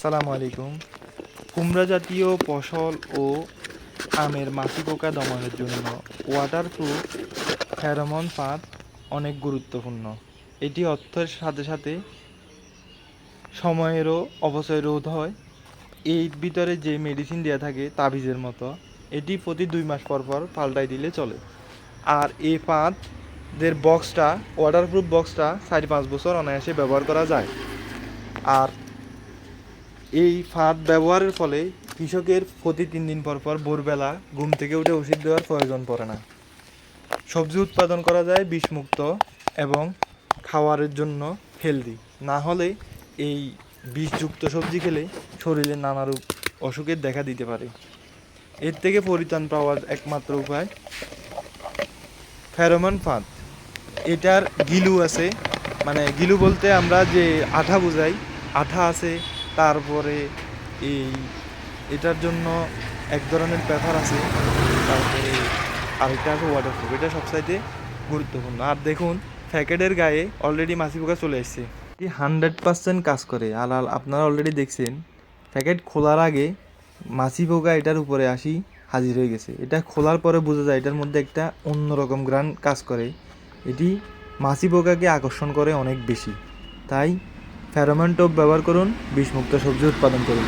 আসসালামু আলাইকুম। কুমড়া জাতীয় ফসল ও আমের মাছি পোকা দমনের জন্য ওয়াটারপ্রুফ ফেরোমন ফাঁদ অনেক গুরুত্বপূর্ণ। এটি অর্থের সাথে সাথে সময়েরও অপচয় রোধ হয়। এই ভিতরে যে মেডিসিন দেওয়া থাকে তাবিজের মতো, এটি প্রতি 2 মাস পর পর পাল্টাই দিলে চলে। আর এই ফাঁদের বক্সটা, ওয়াটারপ্রুফ বক্সটা 4-5 বছর অনায়াসে ব্যবহার করা যায়। আর এই ফাঁদ ব্যবহারের ফলে কৃষকের প্রতি 3 দিন পর পর ভোরবেলা ঘুম থেকে উঠে ওষুধ দেওয়ার প্রয়োজন পড়ে না। সবজি উৎপাদন করা যায় বিষমুক্ত এবং খাওয়ারের জন্য হেলদি। না হলে এই বিষযুক্ত সবজি খেলে শরীরে নানা রূপ অসুখের দেখা দিতে পারে। এর থেকে পরিত্রাণ পাওয়ার একমাত্র উপায় ফেরোমন ফাঁদ। এটার গিলু আছে, মানে গিলু বলতে আমরা যে আঠা বোঝাই, আঠা আছে। তারপরে এই এটার জন্য এক ধরনের পেপার আছে। তারপরে আরেকটা আছে ওয়াটারপ্রুফ। এটা সবচাইতে গুরুত্বপূর্ণ। আর দেখুন, প্যাকেটের গায়ে অলরেডি মাছি পোকা চলে এসছে। এটি 100% কাজ করে। আর আপনারা অলরেডি দেখছেন, প্যাকেট খোলার আগে মাছি পোকা এটার উপরে আসি হাজির হয়ে গেছে। এটা খোলার পরে বোঝা যায় এটার মধ্যে একটা অন্যরকম ঘ্রাণ কাজ করে। এটি মাছি পোকাকে আকর্ষণ করে অনেক বেশি। তাই ফেরোমন টোপ ব্যবহার করুন, বিষমুক্ত সবজি উৎপাদন করুন।